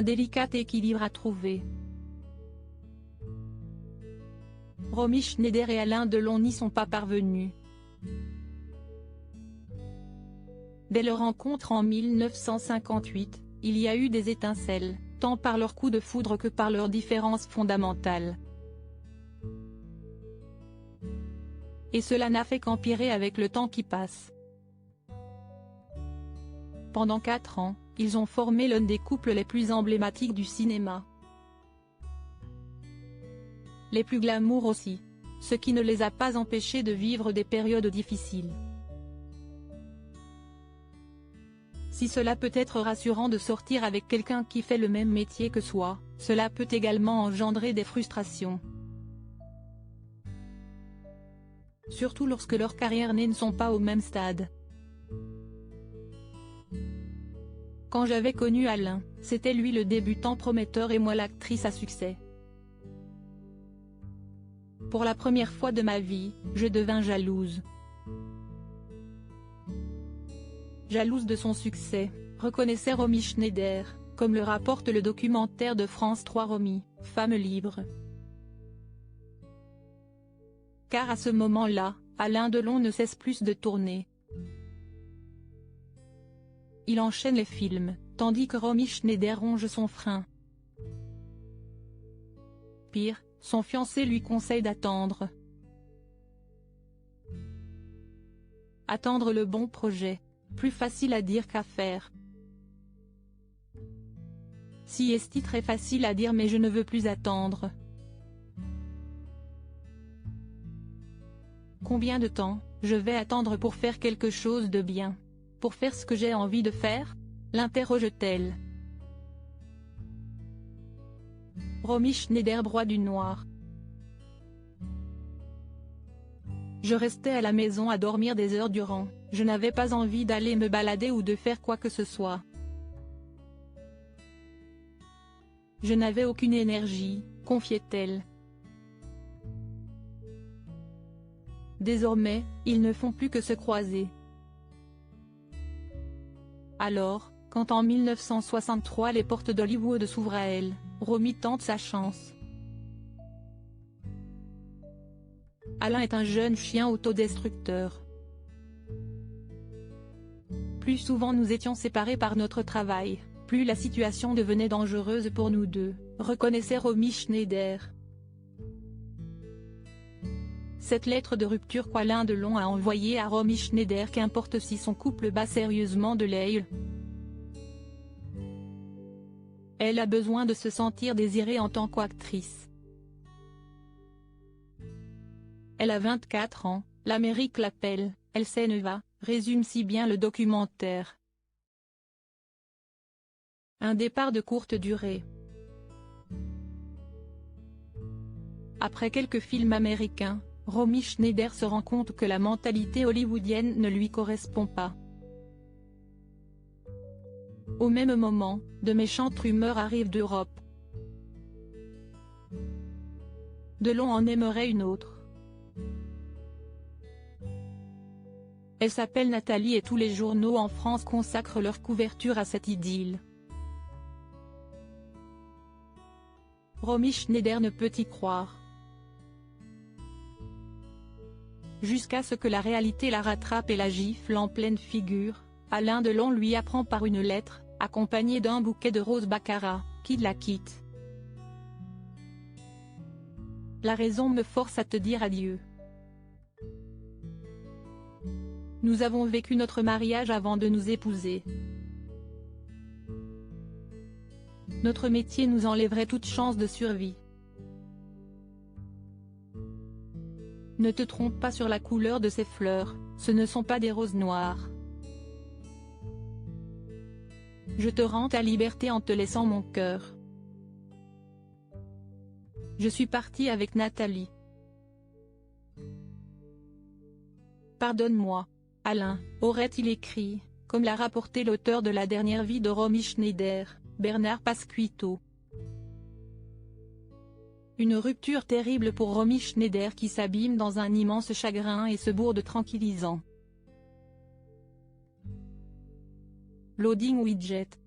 un délicat équilibre à trouver. Romy Schneider et Alain Delon n'y sont pas parvenus. Dès leur rencontre en 1958, il y a eu des étincelles, tant par leur coup de foudre que par leurs différences fondamentales. Et cela n'a fait qu'empirer avec le temps qui passe. Pendant 4 ans, ils ont formé l'un des couples les plus emblématiques du cinéma. Les plus glamour aussi, ce qui ne les a pas empêchés de vivre des périodes difficiles. Si cela peut être rassurant de sortir avec quelqu'un qui fait le même métier que soi, cela peut également engendrer des frustrations. Surtout lorsque leurs carrières ne sont pas au même stade. Quand j'avais connu Alain, c'était lui le débutant prometteur et moi l'actrice à succès. Pour la première fois de ma vie, je devins jalouse. Jalouse de son succès, reconnaissait Romy Schneider, comme le rapporte le documentaire de France 3 Romy, femme libre. Car à ce moment-là, Alain Delon ne cesse plus de tourner. Il enchaîne les films, tandis que Romy Schneider ronge son frein. Pire, son fiancé lui conseille d'attendre. Attendre le bon projet, plus facile à dire qu'à faire. Si est très facile à dire mais je ne veux plus attendre. Combien de temps, je vais attendre pour faire quelque chose de bien? Pour faire ce que j'ai envie de faire? L'interroge-t-elle. Romy Schneider broie du noir. Je restais à la maison à dormir des heures durant, je n'avais pas envie d'aller me balader ou de faire quoi que ce soit. Je n'avais aucune énergie, confiait-elle. Désormais, ils ne font plus que se croiser. Alors, quand en 1963 les portes d'Hollywood s'ouvrent à elle, Romy tente sa chance. Alain est un jeune chien autodestructeur. Plus souvent nous étions séparés par notre travail, plus la situation devenait dangereuse pour nous deux, reconnaissait Romy Schneider. Cette lettre de rupture qu'Alain Delon a envoyée à Romy Schneider, qu'importe si son couple bat sérieusement de l'aile. Elle a besoin de se sentir désirée en tant qu'actrice. Elle a 24 ans, l'Amérique l'appelle, elle s'en va, résume si bien le documentaire. Un départ de courte durée. Après quelques films américains, Romy Schneider se rend compte que la mentalité hollywoodienne ne lui correspond pas. Au même moment, de méchantes rumeurs arrivent d'Europe. Delon en aimerait une autre. Elle s'appelle Nathalie et tous les journaux en France consacrent leur couverture à cette idylle. Romy Schneider ne peut y croire. Jusqu'à ce que la réalité la rattrape et la gifle en pleine figure, Alain Delon lui apprend par une lettre, accompagnée d'un bouquet de roses baccarat, qu'il la quitte. La raison me force à te dire adieu. Nous avons vécu notre mariage avant de nous épouser. Notre métier nous enlèverait toute chance de survie. Ne te trompe pas sur la couleur de ces fleurs, ce ne sont pas des roses noires. Je te rends ta liberté en te laissant mon cœur. Je suis partie avec Nathalie. Pardonne-moi, Alain, aurait-il écrit, comme l'a rapporté l'auteur de La dernière vie de Romy Schneider, Bernard Pasquito. Une rupture terrible pour Romy Schneider qui s'abîme dans un immense chagrin et se bourre de tranquillisant. Loading widget.